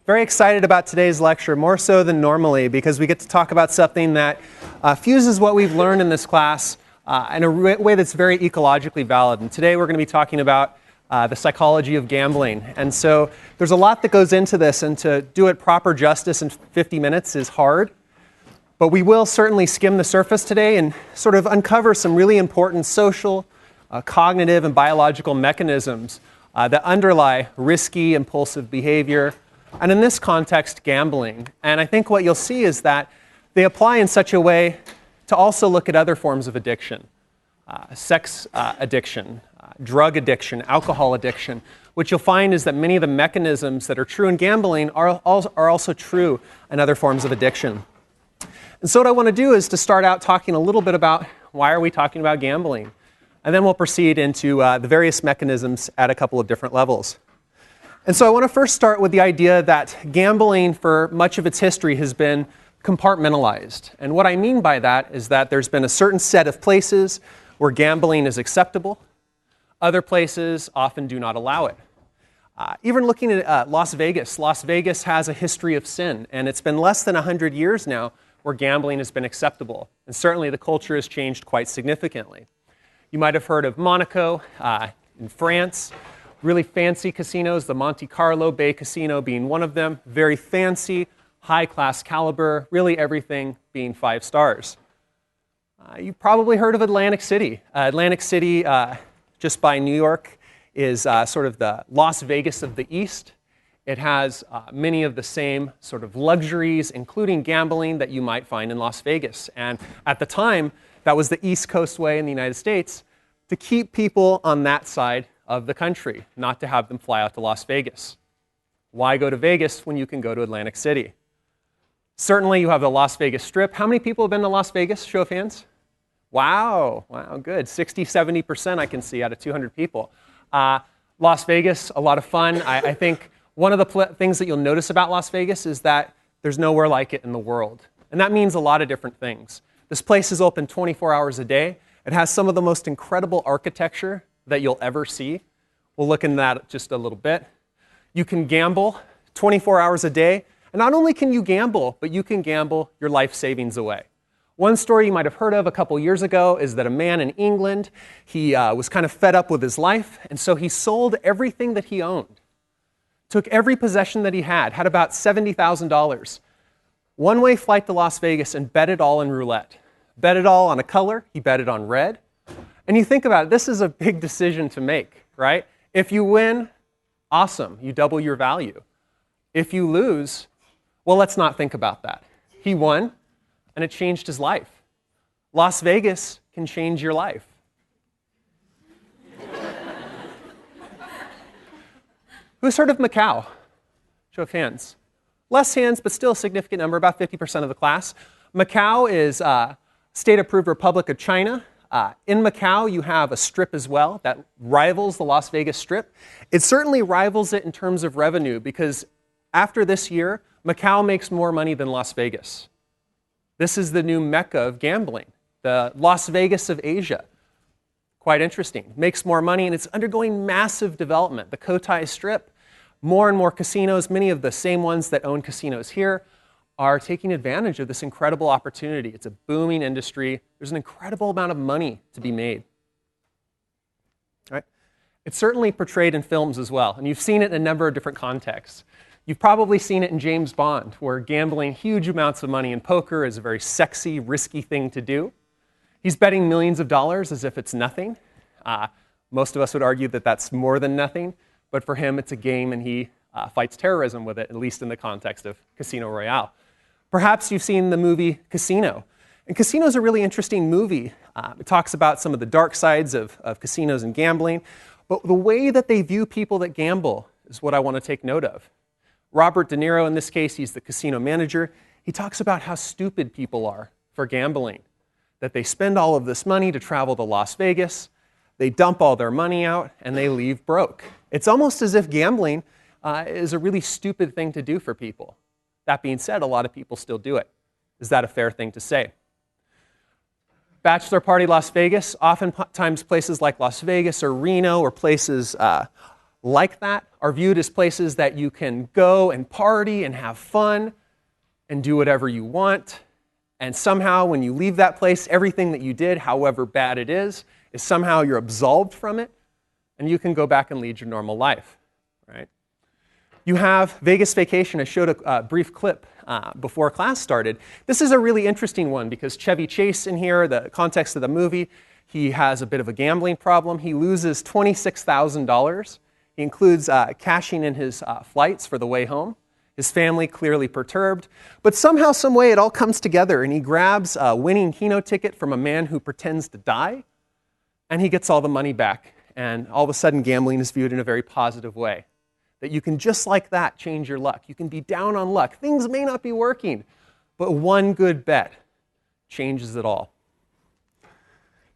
Very excited about today's lecture, more so than normally, because we get to talk about something that fuses what we've learned in this class in a way that's very ecologically valid. And today we're going to be talking about the psychology of gambling. And so there's a lot that goes into this, and to do it proper justice in 50 minutes is hard. But we will certainly skim the surface today and sort of uncover some really important social, cognitive, and biological mechanisms that underlie risky, impulsive behavior, and in this context, gambling. And I think what you'll see is that they apply in such a way to also look at other forms of addiction, sex addiction, drug addiction, alcohol addiction. What you'll find is that many of the mechanisms that are true in gambling are also true in other forms of addiction. And so what I want to do is to start out talking a little bit about why are we talking about gambling? And then we'll proceed into the various mechanisms at a couple of different levels. And so I want to first start with the idea that gambling for much of its history has been compartmentalized. And what I mean by that is that there's been a certain set of places where gambling is acceptable. Other places often do not allow it. Even looking at Las Vegas has a history of sin, and it's been less than 100 years now where gambling has been acceptable. And certainly the culture has changed quite significantly. You might have heard of Monaco in France. Really fancy casinos, the Monte Carlo Bay Casino being one of them. Very fancy, high-class caliber, really everything being 5 stars. You've probably heard of Atlantic City. Atlantic City, just by New York, is sort of the Las Vegas of the East. It has many of the same sort of luxuries, including gambling, that you might find in Las Vegas. And at the time, that was the East Coast way in the United States to keep people on that side of the country, not to have them fly out to Las Vegas. Why go to Vegas when you can go to Atlantic City? Certainly you have the Las Vegas Strip. How many people have been to Las Vegas? Show of hands. Wow, good. 60, 70% I can see out of 200 people. Las Vegas, a lot of fun. I think one of the things that you'll notice about Las Vegas is that there's nowhere like it in the world. And that means a lot of different things. This place is open 24 hours a day. It has some of the most incredible architecture that you'll ever see. We'll look into that just a little bit. You can gamble 24 hours a day. And not only can you gamble, but you can gamble your life savings away. One story you might have heard of a couple years ago is that a man in England, he was kind of fed up with his life, and so he sold everything that he owned. Took every possession that he had about $70,000. One-way flight to Las Vegas and bet it all in roulette. Bet it all on a color, he bet it on red. And you think about it, this is a big decision to make, right? If you win, awesome, you double your value. If you lose, well, let's not think about that. He won, and it changed his life. Las Vegas can change your life. Who's heard of Macau? Show of hands. Less hands, but still a significant number, about 50% of the class. Macau is a state-approved Republic of China. In Macau, you have a strip as well that rivals the Las Vegas Strip. It certainly rivals it in terms of revenue because after this year, Macau makes more money than Las Vegas. This is the new mecca of gambling, the Las Vegas of Asia. Quite interesting. Makes more money, and it's undergoing massive development. The Cotai Strip, more and more casinos, many of the same ones that own casinos here, are taking advantage of this incredible opportunity. It's a booming industry. There's an incredible amount of money to be made. Right? It's certainly portrayed in films as well, and you've seen it in a number of different contexts. You've probably seen it in James Bond, where gambling huge amounts of money in poker is a very sexy, risky thing to do. He's betting millions of dollars as if it's nothing. Most of us would argue that that's more than nothing, but for him it's a game, and he fights terrorism with it, at least in the context of Casino Royale. Perhaps you've seen the movie Casino. And Casino is a really interesting movie. It talks about some of the dark sides of casinos and gambling. But the way that they view people that gamble is what I want to take note of. Robert De Niro, in this case, he's the casino manager. He talks about how stupid people are for gambling. That they spend all of this money to travel to Las Vegas. They dump all their money out, and they leave broke. It's almost as if gambling is a really stupid thing to do for people. That being said, a lot of people still do it. Is that a fair thing to say? Bachelor party Las Vegas, oftentimes places like Las Vegas or Reno or places like that are viewed as places that you can go and party and have fun and do whatever you want. And somehow when you leave that place, everything that you did, however bad it is somehow you're absolved from it, and you can go back and lead your normal life, right? You have Vegas Vacation. I showed a brief clip before class started. This is a really interesting one because Chevy Chase in here, the context of the movie, he has a bit of a gambling problem. He loses $26,000. He includes cashing in his flights for the way home. His family clearly perturbed. But somehow, some way, it all comes together, and he grabs a winning Keno ticket from a man who pretends to die, and he gets all the money back. And all of a sudden, gambling is viewed in a very positive way. That you can just like that change your luck. You can be down on luck. Things may not be working, but one good bet changes it all.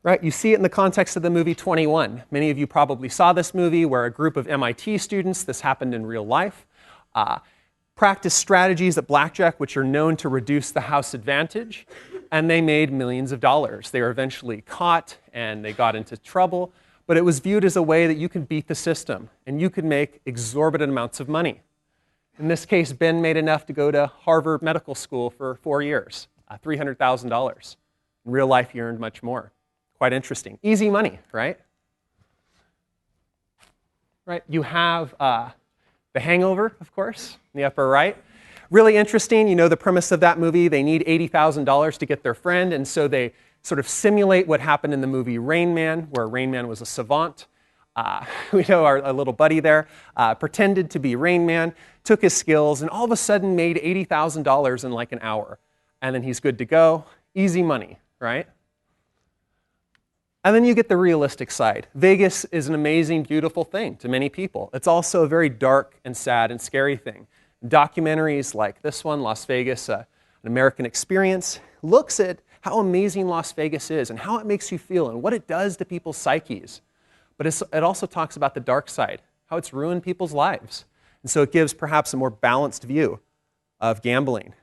Right? You see it in the context of the movie 21. Many of you probably saw this movie where a group of MIT students, this happened in real life, practiced strategies at blackjack which are known to reduce the house advantage, and they made millions of dollars. They were eventually caught and they got into trouble, but it was viewed as a way that you could beat the system and you could make exorbitant amounts of money. In this case, Ben made enough to go to Harvard Medical School for 4 years, $300,000. In real life, he earned much more. Quite interesting. Easy money, right? Right. You have The Hangover, of course, in the upper right. Really interesting. You know the premise of that movie. They need $80,000 to get their friend, and so they sort of simulate what happened in the movie Rain Man, where Rain Man was a savant. We know our little buddy there pretended to be Rain Man, took his skills, and all of a sudden made $80,000 in like an hour. And then he's good to go. Easy money, right? And then you get the realistic side. Vegas is an amazing, beautiful thing to many people. It's also a very dark and sad and scary thing. Documentaries like this one, Las Vegas, An American Experience, looks at how amazing Las Vegas is and how it makes you feel and what it does to people's psyches. But it also talks about the dark side, how it's ruined people's lives. And so it gives perhaps a more balanced view of gambling.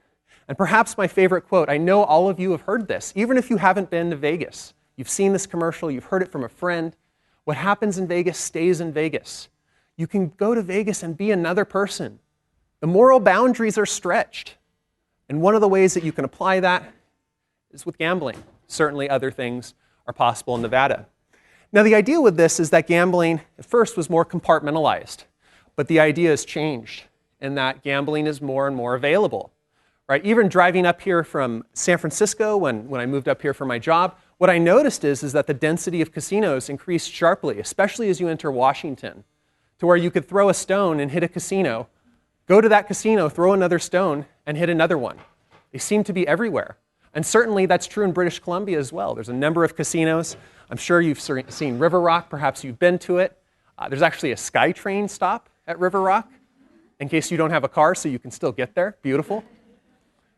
And perhaps my favorite quote, I know all of you have heard this, even if you haven't been to Vegas. You've seen this commercial, you've heard it from a friend. What happens in Vegas stays in Vegas. You can go to Vegas and be another person. The moral boundaries are stretched. And one of the ways that you can apply that is with gambling. Certainly other things are possible in Nevada. Now the idea with this is that gambling at first was more compartmentalized, but the idea has changed in that gambling is more and more available. Right? Even driving up here from San Francisco when I moved up here for my job, what I noticed is that the density of casinos increased sharply, especially as you enter Washington, to where you could throw a stone and hit a casino, go to that casino, throw another stone, and hit another one. They seem to be everywhere. And certainly that's true in British Columbia as well. There's a number of casinos. I'm sure you've seen River Rock. Perhaps you've been to it. There's actually a SkyTrain stop at River Rock in case you don't have a car, so you can still get there. Beautiful.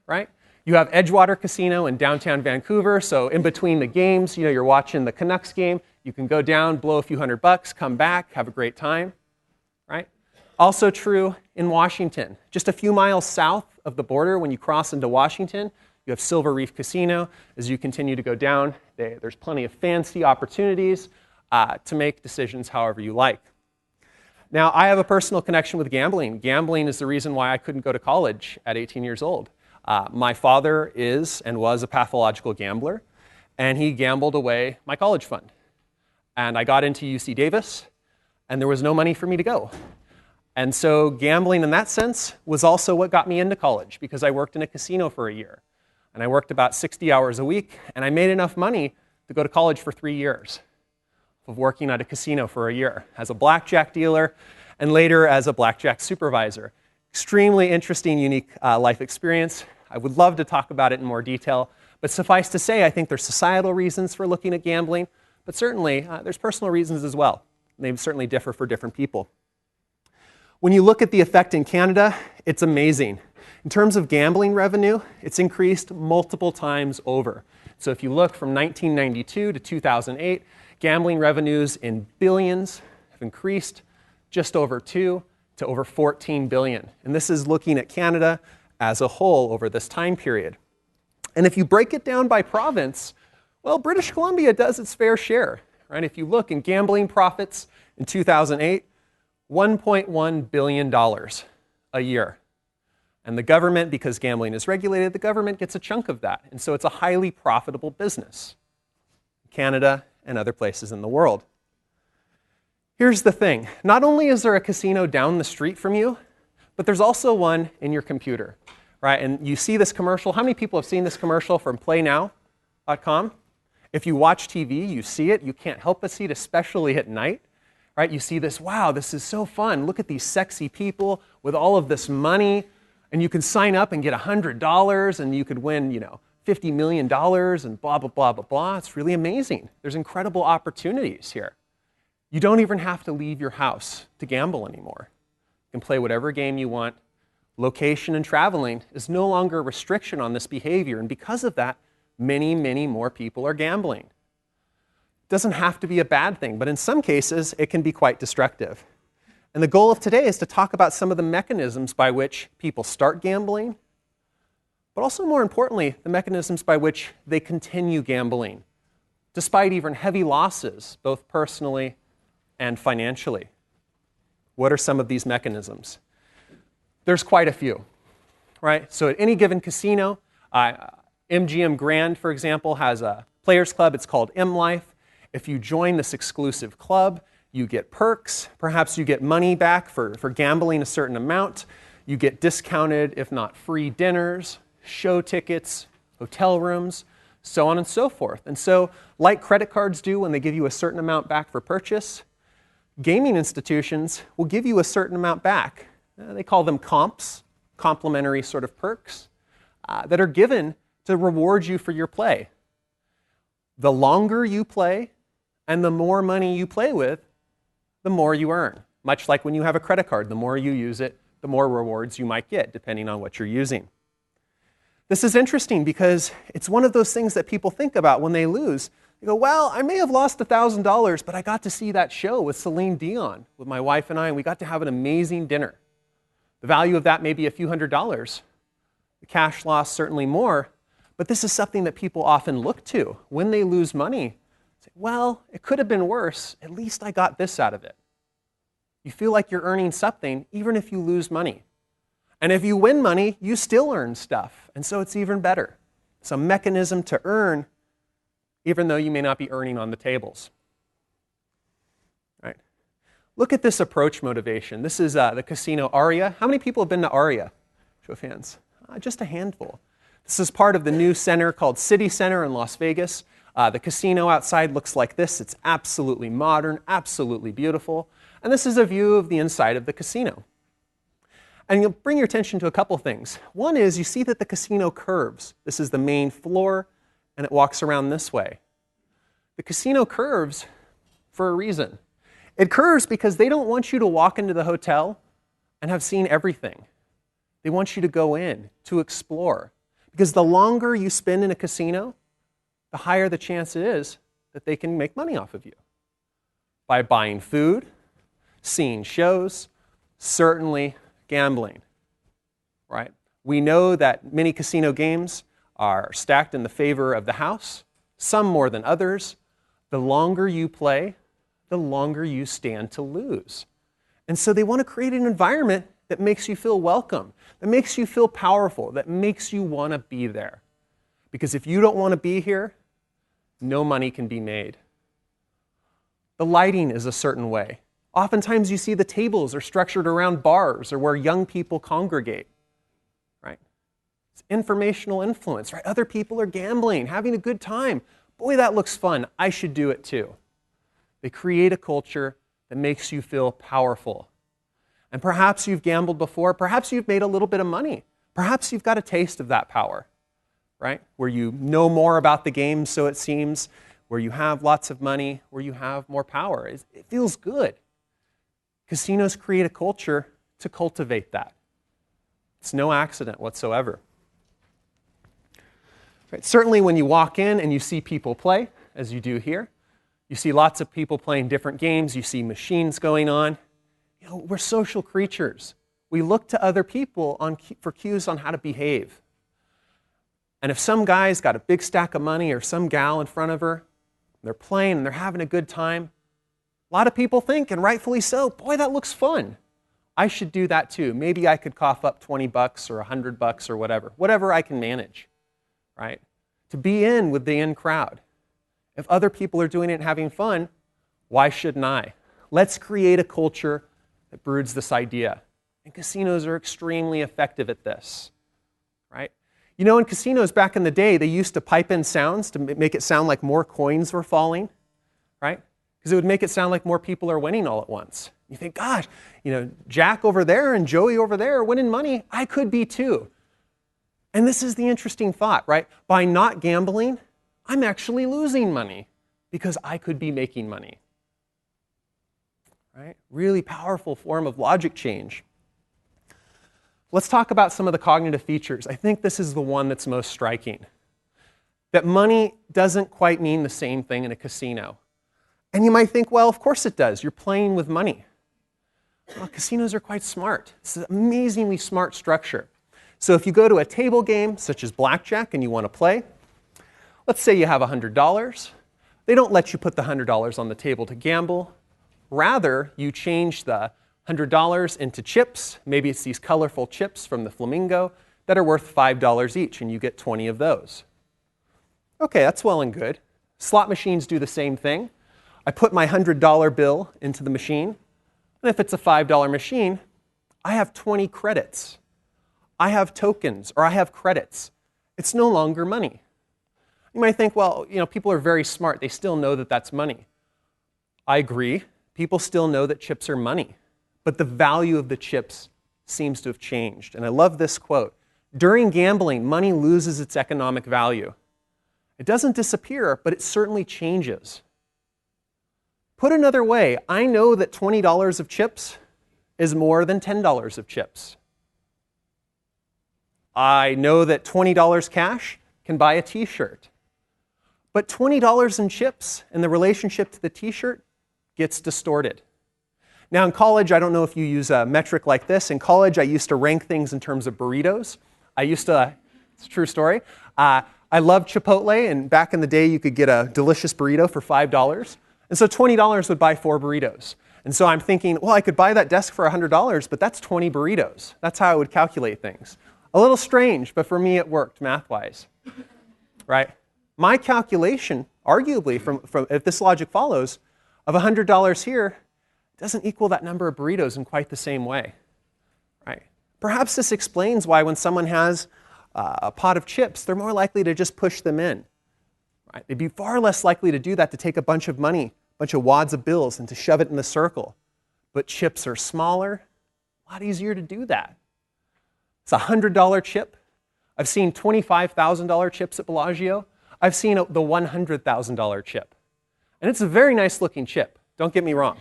Right? You have Edgewater Casino in downtown Vancouver, so in between the games, you're watching the Canucks game, you can go down, blow a few $100, come back, have a great time, right? Also true in Washington. Just a few miles south of the border, when you cross into Washington, you have Silver Reef Casino. As you continue to go down, there's plenty of fancy opportunities to make decisions however you like. Now, I have a personal connection with gambling. Gambling is the reason why I couldn't go to college at 18 years old. My father is and was a pathological gambler, and he gambled away my college fund. And I got into UC Davis, and there was no money for me to go. And so gambling in that sense was also what got me into college, because I worked in a casino for a year. And I worked about 60 hours a week, and I made enough money to go to college for 3 years of working at a casino for a year as a blackjack dealer and later as a blackjack supervisor. Extremely interesting, unique life experience. I would love to talk about it in more detail, but suffice to say, I think there's societal reasons for looking at gambling, but certainly there's personal reasons as well. They certainly differ for different people. When you look at the effect in Canada, it's amazing. In terms of gambling revenue, it's increased multiple times over. So if you look from 1992 to 2008, gambling revenues in billions have increased just over 2 to over 14 billion. And this is looking at Canada as a whole over this time period. And if you break it down by province, well, British Columbia does its fair share. Right? If you look in gambling profits in 2008, $1.1 billion a year. And the government, because gambling is regulated, the government gets a chunk of that. And so it's a highly profitable business in Canada and other places in the world. Here's the thing. Not only is there a casino down the street from you, but there's also one in your computer, right? And you see this commercial. How many people have seen this commercial from playnow.com? If you watch TV, you see it. You can't help but see it, especially at night, right? You see this, wow, this is so fun. Look at these sexy people with all of this money. And you can sign up and get $100 and you could win, $50 million and blah, blah, blah, blah, blah. It's really amazing. There's incredible opportunities here. You don't even have to leave your house to gamble anymore. You can play whatever game you want. Location and traveling is no longer a restriction on this behavior. And because of that, many, many more people are gambling. It doesn't have to be a bad thing, but in some cases, it can be quite destructive. And the goal of today is to talk about some of the mechanisms by which people start gambling, but also more importantly, the mechanisms by which they continue gambling, despite even heavy losses, both personally and financially. What are some of these mechanisms? There's quite a few, right? So at any given casino, MGM Grand, for example, has a players club. It's called M Life. If you join this exclusive club, you get perks. Perhaps you get money back for gambling a certain amount. You get discounted, if not free dinners, show tickets, hotel rooms, so on and so forth. And so, like credit cards do when they give you a certain amount back for purchase, gaming institutions will give you a certain amount back. They call them comps, complementary sort of perks, that are given to reward you for your play. The longer you play and the more money you play with, the more you earn. Much like when you have a credit card, the more you use it, the more rewards you might get, depending on what you're using. This is interesting because it's one of those things that people think about when they lose. They go, well, I may have lost $1,000, but I got to see that show with Celine Dion with my wife and I, and we got to have an amazing dinner. The value of that may be a few $100s. The cash loss certainly more, but this is something that people often look to when they lose money. Say, well, it could have been worse. At least I got this out of it. You feel like you're earning something even if you lose money. And if you win money, you still earn stuff. And so it's even better. It's a mechanism to earn even though you may not be earning on the tables. Right? Look at this approach motivation. This is the casino Aria. How many people have been to Aria? Show of hands. Just a handful. This is part of the new center called City Center in Las Vegas. The casino outside looks like this. It's absolutely modern, absolutely beautiful. And this is a view of the inside of the casino. And you'll bring your attention to a couple things. One is you see that the casino curves. This is the main floor, and it walks around this way. The casino curves for a reason. It curves because they don't want you to walk into the hotel and have seen everything. They want you to go in, to explore. Because the longer you spend in a casino, the higher the chance it is that they can make money off of you. By buying food, seeing shows, certainly gambling, right? We know that many casino games are stacked in the favor of the house, some more than others. The longer you play, the longer you stand to lose. And so they want to create an environment that makes you feel welcome, that makes you feel powerful, that makes you want to be there. Because if you don't want to be here, no money can be made. The lighting is a certain way. Oftentimes you see the tables are structured around bars or where young people congregate, right? It's informational influence, right? Other people are gambling, having a good time. Boy, that looks fun. I should do it too. They create a culture that makes you feel powerful. And perhaps you've gambled before. Perhaps you've made a little bit of money. Perhaps you've got a taste of that power, right? Where you know more about the game, so it seems, where you have lots of money, where you have more power. It feels good. Casinos create a culture to cultivate that. It's no accident whatsoever. Right? Certainly when you walk in and you see people play, as you do here, you see lots of people playing different games, you see machines going on. You know, we're social creatures. We look to other people for cues on how to behave. And if some guy's got a big stack of money or some gal in front of her, they're playing and they're having a good time, A lot of people think, and rightfully so, boy, that looks fun. I should do that too. Maybe I could cough up 20 bucks or $100 or whatever I can manage, right? To be in with the in crowd. If other people are doing it and having fun, why shouldn't I? Let's create a culture that broods this idea. And casinos are extremely effective at this, right? You know, in casinos back in the day, they used to pipe in sounds to make it sound like more coins were falling, right? Because it would make it sound like more people are winning all at once. You think, gosh, you know, Jack over there and Joey over there are winning money. I could be too. And this is the interesting thought, right? By not gambling, I'm actually losing money because I could be making money. Right? Really powerful form of logic change. Let's talk about some of the cognitive features. I think this is the one that's most striking. That money doesn't quite mean the same thing in a casino. And you might think, well, of course it does. You're playing with money. Well, casinos are quite smart. It's an amazingly smart structure. So if you go to a table game, such as blackjack, and you want to play, let's say you have $100. They don't let you put the $100 on the table to gamble. Rather, you change the $100 into chips. Maybe it's these colorful chips from the Flamingo that are worth $5 each, and you get 20 of those. Okay, that's well and good. Slot machines do the same thing. I put my $100 bill into the machine, and if it's a $5 machine, I have 20 credits. I have tokens, or I have credits. It's no longer money. You might think, well, you know, people are very smart. They still know that that's money. I agree. People still know that chips are money, but the value of the chips seems to have changed. And I love this quote. During gambling, money loses its economic value. It doesn't disappear, but it certainly changes. Put another way, I know that $20 of chips is more than $10 of chips. I know that $20 cash can buy a t-shirt. But $20 in chips and the relationship to the t-shirt gets distorted. Now in college, I don't know if you use a metric like this. In college, I used to rank things in terms of burritos. It's a true story. I loved Chipotle, and back in the day, you could get a delicious burrito for $5. And so $20 would buy 4 burritos. And so I'm thinking, well, I could buy that desk for $100, but that's 20 burritos. That's how I would calculate things. A little strange, but for me, it worked math-wise, right? My calculation, arguably, from if this logic follows, of $100 here doesn't equal that number of burritos in quite the same way, right? Perhaps this explains why when someone has a pot of chips, they're more likely to just push them in, right? They'd be far less likely to do that, to take a bunch of money, a bunch of wads of bills, and to shove it in the circle. But chips are smaller, a lot easier to do that. It's a $100 chip. I've seen $25,000 chips at Bellagio. I've seen the $100,000 chip. And it's a very nice looking chip, don't get me wrong.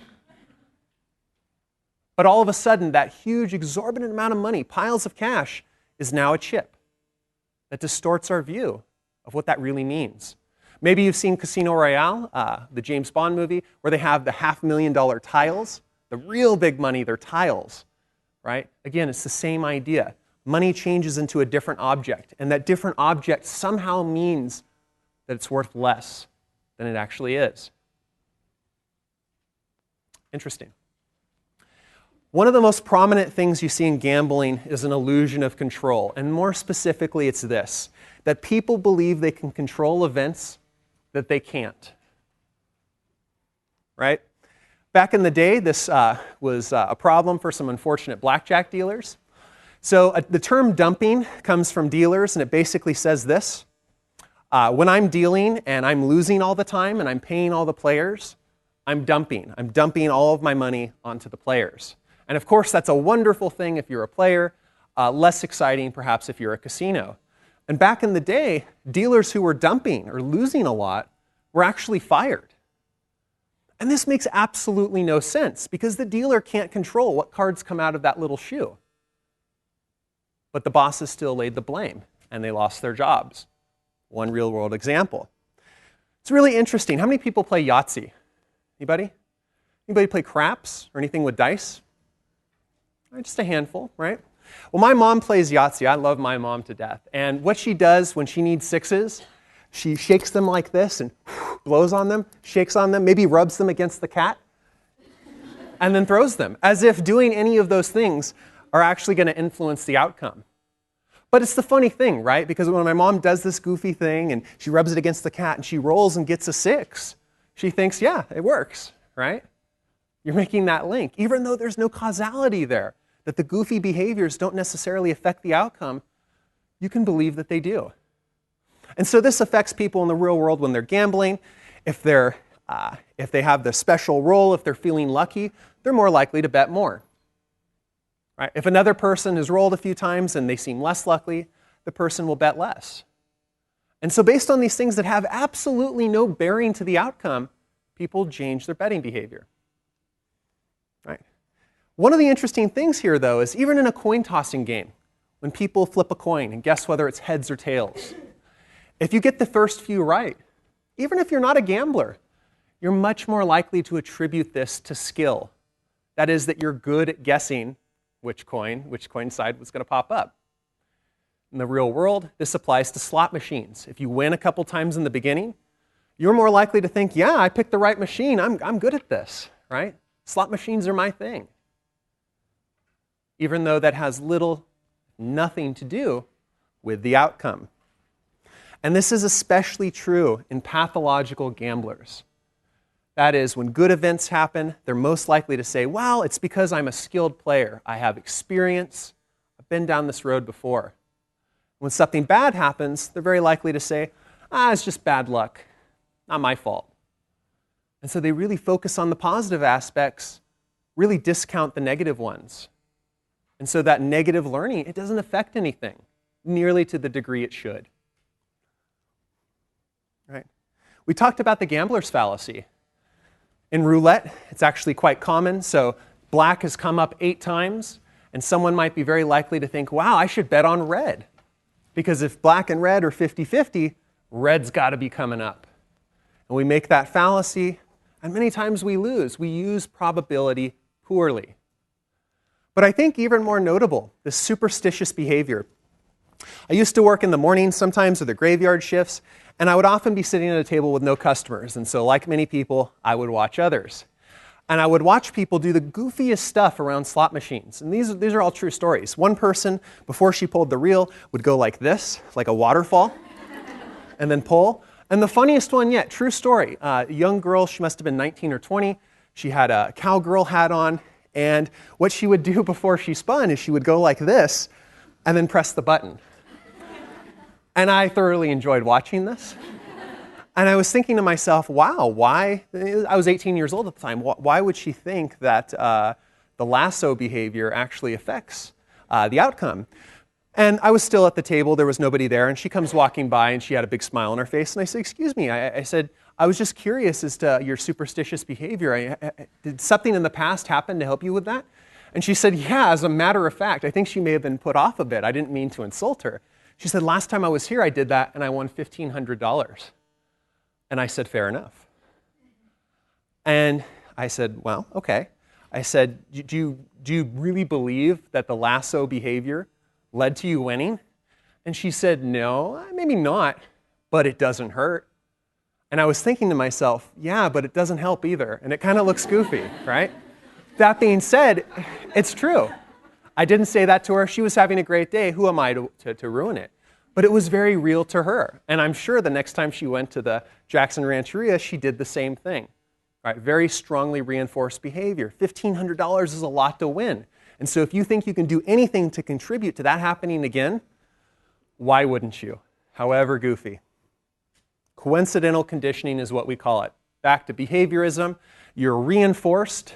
But all of a sudden, that huge, exorbitant amount of money, piles of cash, is now a chip. That distorts our view of what that really means. Maybe you've seen Casino Royale, the James Bond movie, where they have the $500,000 tiles. The real big money, they're tiles, right? Again, it's the same idea. Money changes into a different object, and that different object somehow means that it's worth less than it actually is. Interesting. One of the most prominent things you see in gambling is an illusion of control. And more specifically, it's this, that people believe they can control events that they can't. Right? Back in the day, this was a problem for some unfortunate blackjack dealers. So the term dumping comes from dealers, and it basically says this. When I'm dealing and I'm losing all the time and I'm paying all the players, I'm dumping. I'm dumping all of my money onto the players. And of course, that's a wonderful thing if you're a player, less exciting perhaps if you're a casino. And back in the day, dealers who were dumping or losing a lot were actually fired. And this makes absolutely no sense because the dealer can't control what cards come out of that little shoe. But the bosses still laid the blame and they lost their jobs. One real-world example. It's really interesting. How many people play Yahtzee? Anybody? Anybody play craps or anything with dice? Just a handful, right? Well, my mom plays Yahtzee. I love my mom to death. And what she does when she needs sixes, she shakes them like this and blows on them, shakes on them, maybe rubs them against the cat, and then throws them, as if doing any of those things are actually going to influence the outcome. But it's the funny thing, right? Because when my mom does this goofy thing and she rubs it against the cat and she rolls and gets a 6, she thinks, yeah, it works, right? You're making that link, even though there's no causality there, that the goofy behaviors don't necessarily affect the outcome, you can believe that they do. And so this affects people in the real world when they're gambling. If they have the special roll, if they're feeling lucky, they're more likely to bet more. Right? If another person has rolled a few times and they seem less lucky, the person will bet less. And so based on these things that have absolutely no bearing to the outcome, people change their betting behavior. Right? One of the interesting things here, though, is even in a coin tossing game, when people flip a coin and guess whether it's heads or tails, if you get the first few right, even if you're not a gambler, you're much more likely to attribute this to skill. That is, that you're good at guessing which coin side was going to pop up. In the real world, this applies to slot machines. If you win a couple times in the beginning, you're more likely to think, yeah, I picked the right machine. I'm good at this, right? Slot machines are my thing. Even though that has nothing to do with the outcome. And this is especially true in pathological gamblers. That is, when good events happen, they're most likely to say, well, it's because I'm a skilled player. I have experience. I've been down this road before. When something bad happens, they're very likely to say, it's just bad luck. Not my fault. And so they really focus on the positive aspects, really discount the negative ones. And so that negative learning, it doesn't affect anything nearly to the degree it should. Right? We talked about the gambler's fallacy. In roulette, it's actually quite common. So black has come up 8 times, and someone might be very likely to think, wow, I should bet on red. Because if black and red are 50-50, red's got to be coming up. And we make that fallacy, and many times we lose. We use probability poorly. But I think even more notable, this superstitious behavior. I used to work in the morning sometimes or the graveyard shifts, and I would often be sitting at a table with no customers. And so like many people, I would watch others. And I would watch people do the goofiest stuff around slot machines. And these are all true stories. One person, before she pulled the reel, would go like this, like a waterfall, and then pull. And the funniest one yet, true story, a young girl, she must have been 19 or 20. She had a cowgirl hat on. And what she would do before she spun is she would go like this and then press the button. And I thoroughly enjoyed watching this. And I was thinking to myself, wow, why? I was 18 years old at the time. Why would she think that the lasso behavior actually affects the outcome? And I was still at the table. There was nobody there. And she comes walking by, and she had a big smile on her face. And I said, excuse me. I said, I was just curious as to your superstitious behavior. Did something in the past happen to help you with that? And she said, yeah, as a matter of fact. I think she may have been put off a bit. I didn't mean to insult her. She said, last time I was here, I did that, and I won $1,500. And I said, fair enough. And I said, well, okay. I said, do you really believe that the lasso behavior led to you winning? And she said, no, maybe not, but it doesn't hurt. And I was thinking to myself, yeah, but it doesn't help either. And it kind of looks goofy, right? That being said, it's true. I didn't say that to her. She was having a great day. Who am I to ruin it? But it was very real to her. And I'm sure the next time she went to the Jackson Rancheria, she did the same thing. Right? Very strongly reinforced behavior. $1,500 is a lot to win. And so if you think you can do anything to contribute to that happening again, why wouldn't you? However goofy. Coincidental conditioning is what we call it. Back to behaviorism. You're reinforced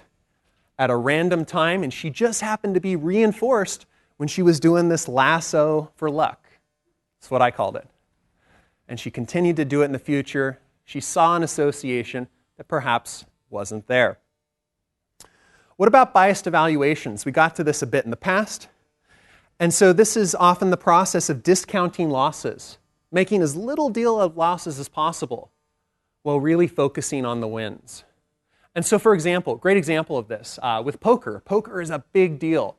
at a random time, and she just happened to be reinforced when she was doing this lasso for luck. That's what I called it. And she continued to do it in the future. She saw an association that perhaps wasn't there. What about biased evaluations? We got to this a bit in the past. And so this is often the process of discounting losses, making as little deal of losses as possible while really focusing on the wins. And so, for example, great example of this, with poker. Poker is a big deal.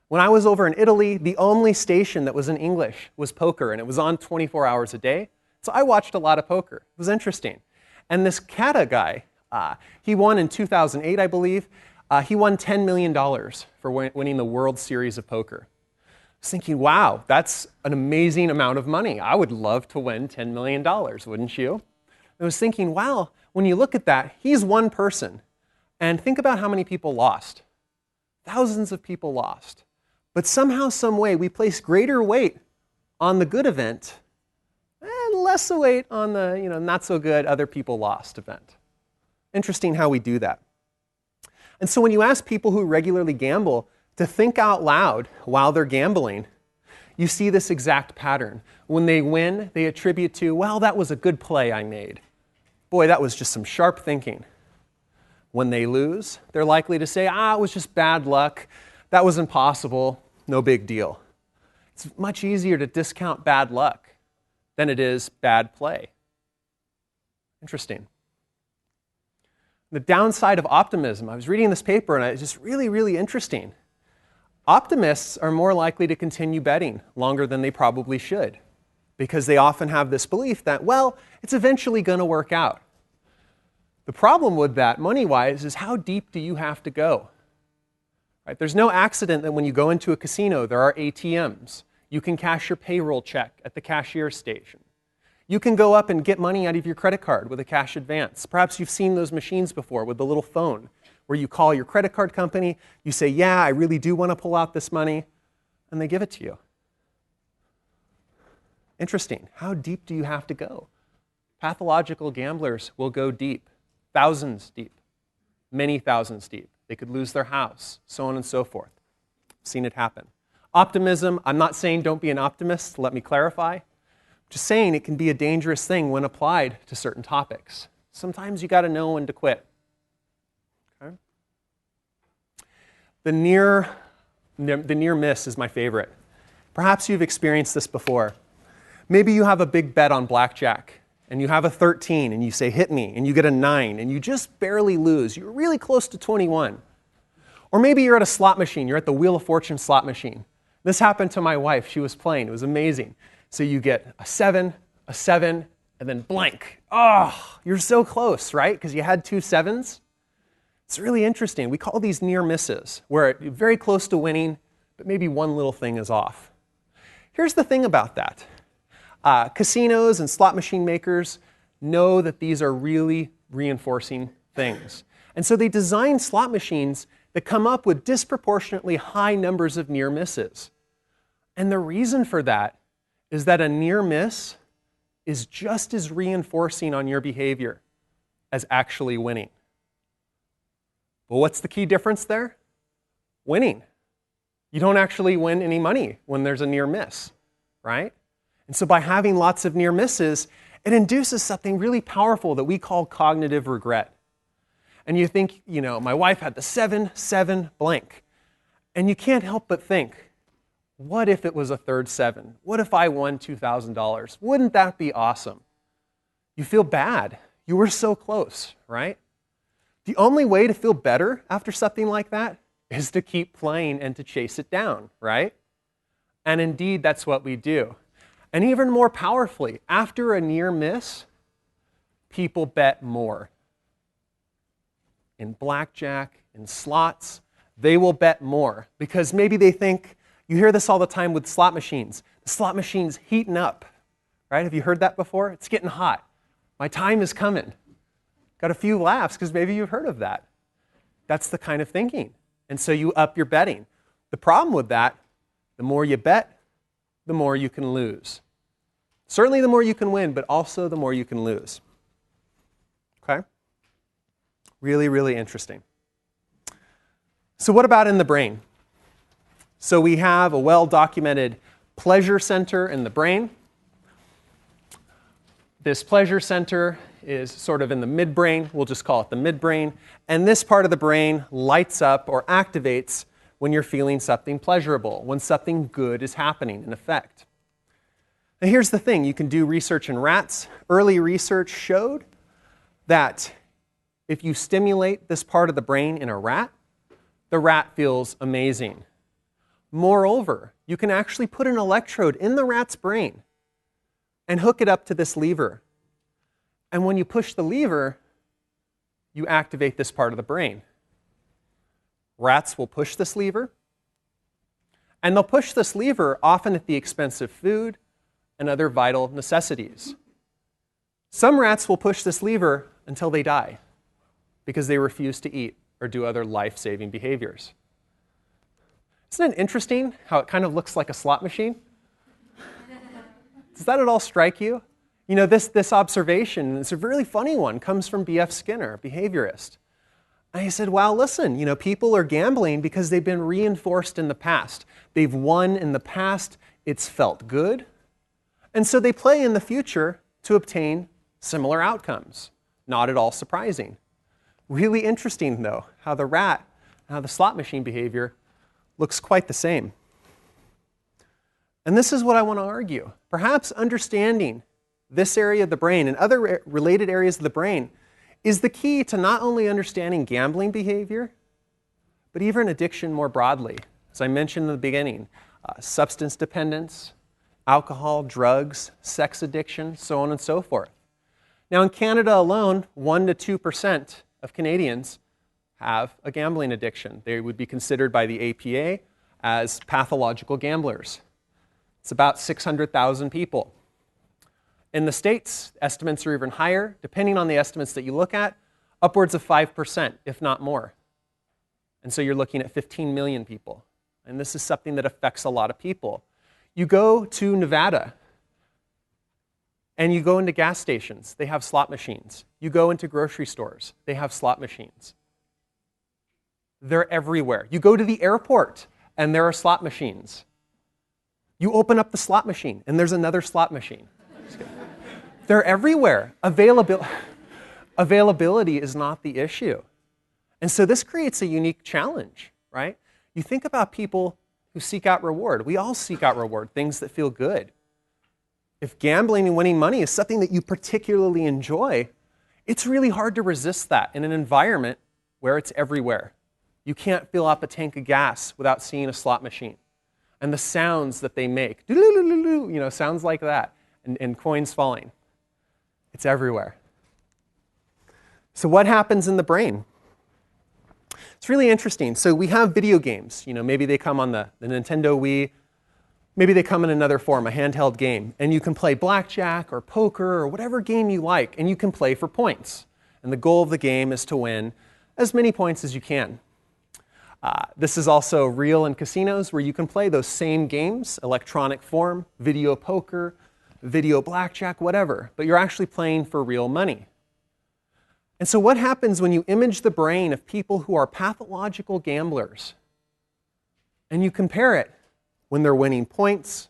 When I was over in Italy, the only station that was in English was poker, and it was on 24 hours a day. So I watched a lot of poker. It was interesting. And this Kata guy, he won in 2008, I believe. He won $10 million for winning the World Series of Poker. I was thinking, wow, that's an amazing amount of money. I would love to win $10 million, wouldn't you? I was thinking, wow, when you look at that, he's one person. And think about how many people lost. Thousands of people lost. But somehow, some way, we place greater weight on the good event and less weight on the not so good other people lost event. Interesting how we do that. And so when you ask people who regularly gamble to think out loud while they're gambling, you see this exact pattern. When they win, they attribute to, well, that was a good play I made. Boy, that was just some sharp thinking. When they lose, they're likely to say, it was just bad luck. That was impossible. No big deal. It's much easier to discount bad luck than it is bad play. Interesting. The downside of optimism. I was reading this paper and it's just really, really interesting. Optimists are more likely to continue betting longer than they probably should because they often have this belief that, well, it's eventually going to work out. The problem with that, money-wise, is how deep do you have to go? Right? There's no accident that when you go into a casino, there are ATMs. You can cash your payroll check at the cashier station. You can go up and get money out of your credit card with a cash advance. Perhaps you've seen those machines before with the little phone where you call your credit card company, you say, yeah, I really do want to pull out this money, and they give it to you. Interesting. How deep do you have to go? Pathological gamblers will go deep. Thousands deep, many thousands deep. They could lose their house, so on and so forth. I've seen it happen. Optimism, I'm not saying don't be an optimist, let me clarify. I'm just saying it can be a dangerous thing when applied to certain topics. Sometimes you got to know when to quit. Okay? The near miss is my favorite. Perhaps you've experienced this before. Maybe you have a big bet on blackjack. And you have a 13, and you say, hit me, and you get a 9, and you just barely lose. You're really close to 21. Or maybe you're at a slot machine. You're at the Wheel of Fortune slot machine. This happened to my wife. She was playing. It was amazing. So you get a 7, and then blank. Oh, you're so close, right? Because you had 2 7s. It's really interesting. We call these near misses, where you're very close to winning, but maybe one little thing is off. Here's the thing about that. Casinos and slot machine makers know that these are really reinforcing things. And so they design slot machines that come up with disproportionately high numbers of near misses. And the reason for that is that a near miss is just as reinforcing on your behavior as actually winning. Well, what's the key difference there? Winning. You don't actually win any money when there's a near miss, right? And so by having lots of near misses, it induces something really powerful that we call cognitive regret. And you think, my wife had the 7 blank. And you can't help but think, what if it was a third 7? What if I won $2,000? Wouldn't that be awesome? You feel bad. You were so close, right? The only way to feel better after something like that is to keep playing and to chase it down, right? And indeed, that's what we do. And even more powerfully, after a near miss, people bet more. In blackjack, in slots, they will bet more because maybe they think, you hear this all the time with slot machines. The slot machine's heating up, right? Have you heard that before? It's getting hot. My time is coming. Got a few laughs because maybe you've heard of that. That's the kind of thinking. And so you up your betting. The problem with that, the more you bet, the more you can lose. Certainly the more you can win, but also the more you can lose. Okay? Really, really interesting. So what about in the brain? So we have a well-documented pleasure center in the brain. This pleasure center is sort of in the midbrain. We'll just call it the midbrain. And this part of the brain lights up or activates when you're feeling something pleasurable, when something good is happening in effect. Now here's the thing, you can do research in rats. Early research showed that if you stimulate this part of the brain in a rat, the rat feels amazing. Moreover, you can actually put an electrode in the rat's brain and hook it up to this lever. And when you push the lever, you activate this part of the brain. Rats will push this lever, and they'll push this lever often at the expense of food and other vital necessities. Some rats will push this lever until they die because they refuse to eat or do other life-saving behaviors. Isn't it interesting how it kind of looks like a slot machine? Does that at all strike you? You know, this observation, it's a really funny one, comes from B.F. Skinner, a behaviorist. And he said, well, listen, you know, people are gambling because they've been reinforced in the past. They've won in the past, it's felt good. And so they play in the future to obtain similar outcomes. Not at all surprising. Really interesting, though, how the rat, how the slot machine behavior looks quite the same. And this is what I want to argue. Perhaps understanding this area of the brain and other related areas of the brain is the key to not only understanding gambling behavior, but even addiction more broadly. As I mentioned in the beginning, substance dependence, alcohol, drugs, sex addiction, so on and so forth. Now in Canada alone, 1% to 2% of Canadians have a gambling addiction. They would be considered by the APA as pathological gamblers. It's about 600,000 people. In the States, estimates are even higher, depending on the estimates that you look at, upwards of 5%, if not more. And so you're looking at 15 million people. And this is something that affects a lot of people. You go to Nevada, and you go into gas stations, they have slot machines. You go into grocery stores, they have slot machines. They're everywhere. You go to the airport, and there are slot machines. You open up the slot machine, and there's another slot machine. They're everywhere. Availability is not the issue. And so this creates a unique challenge, right? You think about people who seek out reward. We all seek out reward, things that feel good. If gambling and winning money is something that you particularly enjoy, it's really hard to resist that in an environment where it's everywhere. You can't fill up a tank of gas without seeing a slot machine. And the sounds that they make, you know, sounds like that, and coins falling. It's everywhere. So what happens in the brain? It's really interesting. So we have video games. You know, maybe they come on the Nintendo Wii. Maybe they come in another form, a handheld game. And you can play blackjack or poker or whatever game you like, and you can play for points. And the goal of the game is to win as many points as you can. This is also real in casinos where you can play those same games, electronic form, video poker, video blackjack, whatever, but you're actually playing for real money. And so what happens when you image the brain of people who are pathological gamblers and you compare it when they're winning points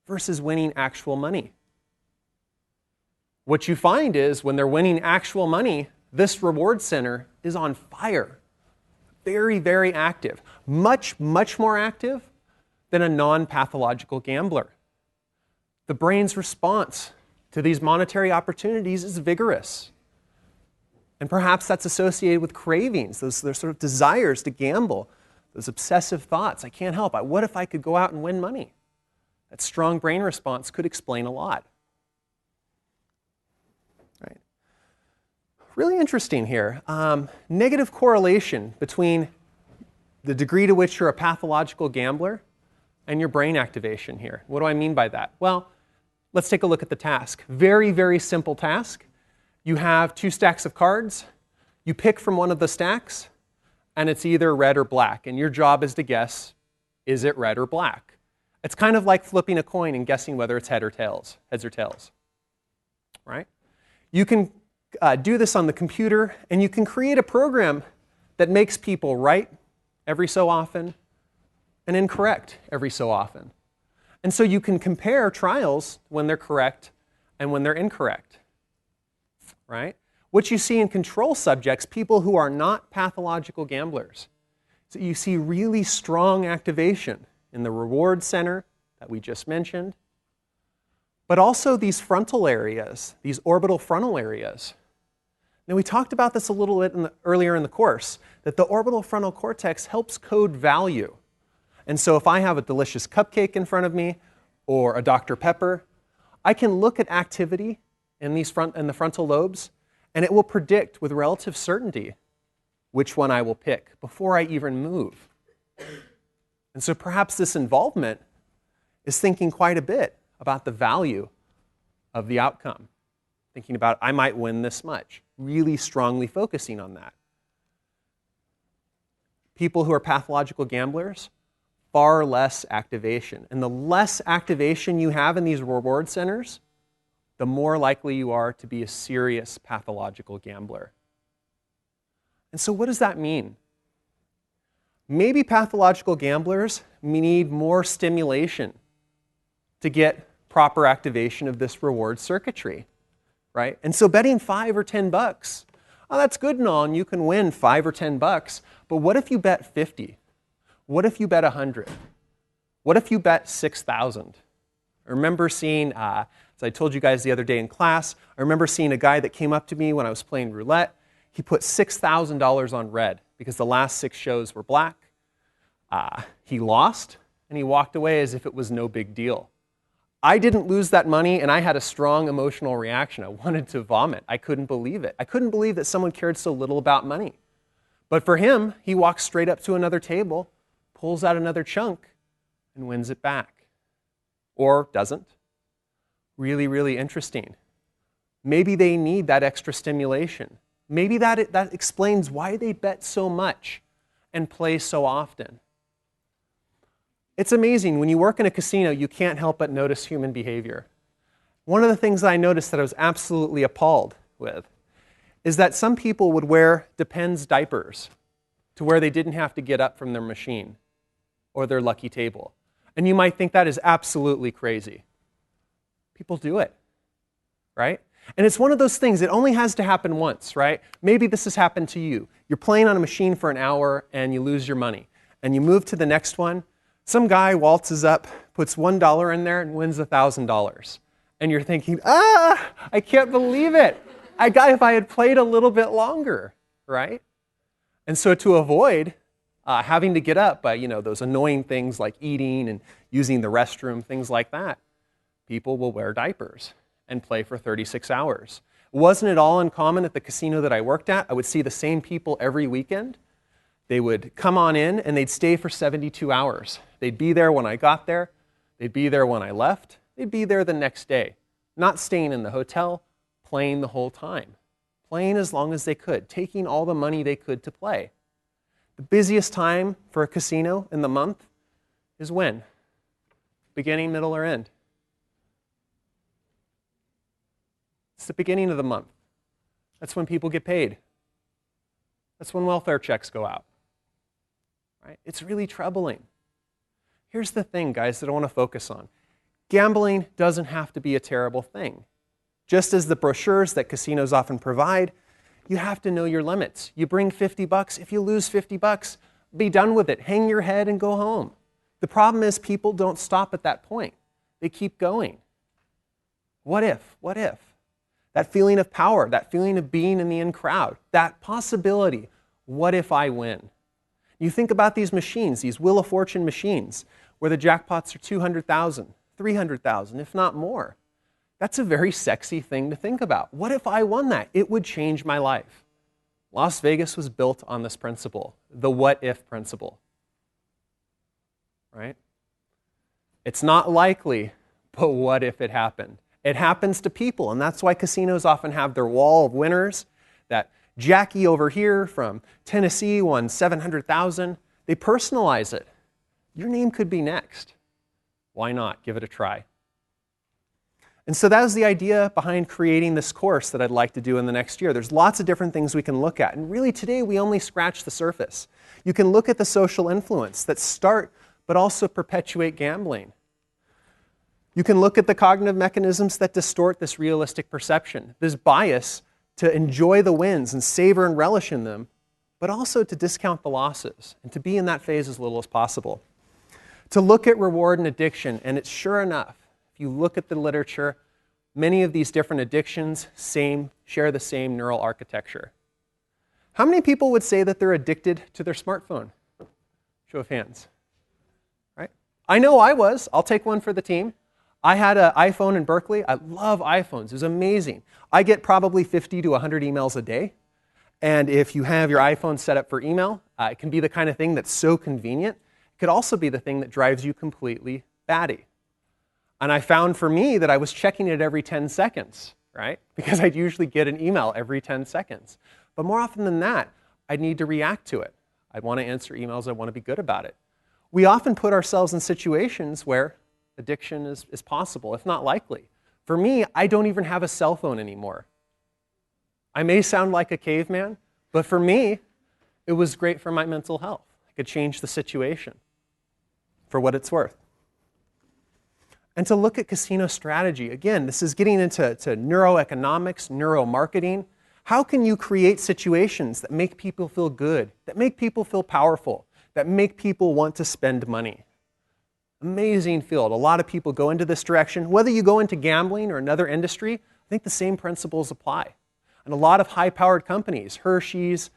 versus winning actual money? What you find is when they're winning actual money, this reward center is on fire. Very, very active. Much, much more active than a non-pathological gambler. The brain's response to these monetary opportunities is vigorous. And perhaps that's associated with cravings, those sort of desires to gamble, those obsessive thoughts. I can't help it. What if I could go out and win money? That strong brain response could explain a lot. Right. Really interesting here. Negative correlation between the degree to which you're a pathological gambler and your brain activation here. What do I mean by that? Well, let's take a look at the task. Very, very simple task. You have 2 stacks of cards. You pick from one of the stacks, and it's either red or black. And your job is to guess, is it red or black? It's kind of like flipping a coin and guessing whether it's heads or tails. Right? You can do this on the computer, and you can create a program that makes people right every so often and incorrect every so often. And so you can compare trials when they're correct and when they're incorrect. Right? What you see in control subjects, people who are not pathological gamblers, so you see really strong activation in the reward center that we just mentioned, but also these frontal areas, these orbital frontal areas. Now we talked about this a little bit earlier in the course, that the orbital frontal cortex helps code value. And so if I have a delicious cupcake in front of me or a Dr. Pepper, I can look at activity in the frontal lobes, and it will predict with relative certainty which one I will pick before I even move. And so perhaps this involvement is thinking quite a bit about the value of the outcome. Thinking about, I might win this much, really strongly focusing on that. People who are pathological gamblers, far less activation. And the less activation you have in these reward centers, the more likely you are to be a serious pathological gambler. And so what does that mean? Maybe pathological gamblers need more stimulation to get proper activation of this reward circuitry, right? And so betting $5 or $10, oh, that's good and all, and you can win $5 or $10, but what if you bet 50? What if you bet 100? What if you bet 6,000? I remember seeing, as I told you guys the other day in class, I remember seeing a guy that came up to me when I was playing roulette. He put $6,000 on red because the last 6 shows were black. He lost, and he walked away as if it was no big deal. I didn't lose that money, and I had a strong emotional reaction. I wanted to vomit. I couldn't believe it. I couldn't believe that someone cared so little about money. But for him, he walks straight up to another table, pulls out another chunk, and wins it back. Or doesn't. Really, really interesting. Maybe they need that extra stimulation. Maybe that explains why they bet so much and play so often. It's amazing. When you work in a casino, you can't help but notice human behavior. One of the things that I noticed that I was absolutely appalled with is that some people would wear Depends diapers to where they didn't have to get up from their machine or their lucky table. And you might think that is absolutely crazy. People do it, right? And it's one of those things, it only has to happen once, right? Maybe this has happened to you. You're playing on a machine for an hour and you lose your money. And you move to the next one. Some guy waltzes up, puts $1 in there, and wins $1,000. And you're thinking, I can't believe it. If I had played a little bit longer, right? And so to avoid having to get up by, those annoying things like eating and using the restroom, things like that, people will wear diapers and play for 36 hours. Wasn't it all uncommon at the casino that I worked at? I would see the same people every weekend. They would come on in and they'd stay for 72 hours. They'd be there when I got there. They'd be there when I left. They'd be there the next day. Not staying in the hotel, playing the whole time. Playing as long as they could, taking all the money they could to play. The busiest time for a casino in the month is when? Beginning, middle, or end? It's the beginning of the month. That's when people get paid. That's when welfare checks go out. Right? It's really troubling. Here's the thing, guys, that I want to focus on. Gambling doesn't have to be a terrible thing. Just as the brochures that casinos often provide, you have to know your limits. You bring $50. If you lose $50, be done with it. Hang your head and go home. The problem is people don't stop at that point. They keep going. What if? What if? That feeling of power, that feeling of being in the in crowd, that possibility, what if I win? You think about these machines, these Wheel of Fortune machines, where the jackpots are 200,000, 300,000, if not more. That's a very sexy thing to think about. What if I won that? It would change my life. Las Vegas was built on this principle, the what if principle. Right? It's not likely, but what if it happened? It happens to people, and that's why casinos often have their wall of winners. That Jackie over here from Tennessee won 700,000. They personalize it. Your name could be next. Why not? Give it a try. And so that was the idea behind creating this course that I'd like to do in the next year. There's lots of different things we can look at, and really today we only scratch the surface. You can look at the social influence that start but also perpetuate gambling. You can look at the cognitive mechanisms that distort this realistic perception, this bias to enjoy the wins and savor and relish in them, but also to discount the losses and to be in that phase as little as possible. To look at reward and addiction, and it's sure enough, if you look at the literature, many of these different addictions share the same neural architecture. How many people would say that they're addicted to their smartphone? Show of hands. Right? I know I was. I'll take one for the team. I had an iPhone in Berkeley. I love iPhones. It was amazing. I get probably 50 to 100 emails a day. And if you have your iPhone set up for email, it can be the kind of thing that's so convenient. It could also be the thing that drives you completely batty. And I found for me that I was checking it every 10 seconds, right? Because I'd usually get an email every 10 seconds. But more often than that, I'd need to react to it. I'd want to answer emails. I'd want to be good about it. We often put ourselves in situations where addiction is possible, if not likely. For me, I don't even have a cell phone anymore. I may sound like a caveman, but for me, it was great for my mental health. I could change the situation for what it's worth. And to look at casino strategy, again, this is getting into neuroeconomics, neuromarketing. How can you create situations that make people feel good, that make people feel powerful, that make people want to spend money? Amazing field. A lot of people go into this direction. Whether you go into gambling or another industry, I think the same principles apply. And a lot of high-powered companies, Hershey's,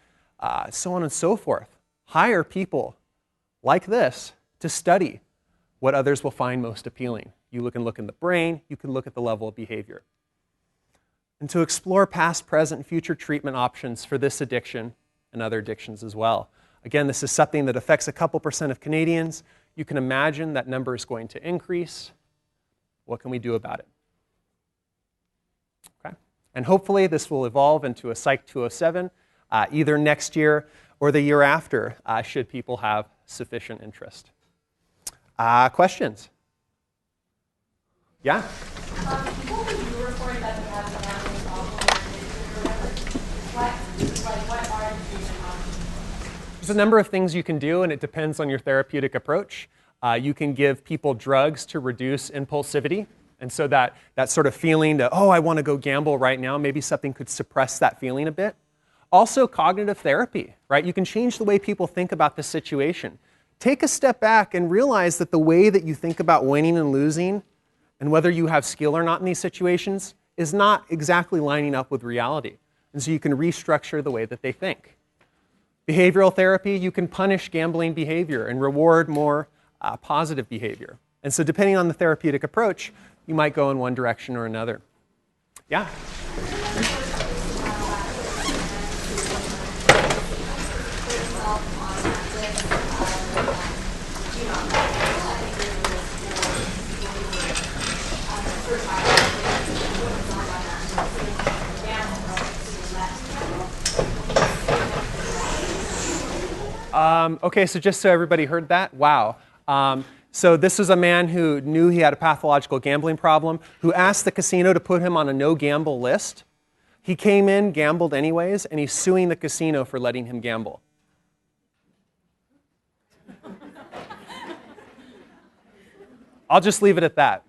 so on and so forth, hire people like this to study what others will find most appealing. You can look in the brain, you can look at the level of behavior. And to explore past, present, and future treatment options for this addiction and other addictions as well. Again, this is something that affects a couple % of Canadians. You can imagine that number is going to increase. What can we do about it? Okay. And hopefully this will evolve into a Psych 207 either next year or the year after, should people have sufficient interest. Questions? Yeah? People who report that they have a gambling problem or addiction or whatever, what are the treatment options? There's a number of things you can do, and it depends on your therapeutic approach. You can give people drugs to reduce impulsivity. And so that sort of feeling that, oh, I want to go gamble right now, maybe something could suppress that feeling a bit. Also, cognitive therapy, right? You can change the way people think about the situation. Take a step back and realize that the way that you think about winning and losing and whether you have skill or not in these situations is not exactly lining up with reality. And so you can restructure the way that they think. Behavioral therapy, you can punish gambling behavior and reward more positive behavior. And so depending on the therapeutic approach, you might go in one direction or another. Yeah? Okay, so just so everybody heard that, wow. So this is a man who knew he had a pathological gambling problem, who asked the casino to put him on a no-gamble list. He came in, gambled anyways, and he's suing the casino for letting him gamble. I'll just leave it at that.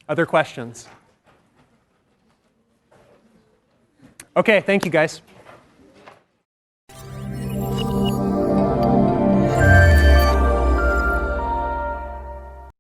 Other questions? Okay, thank you guys.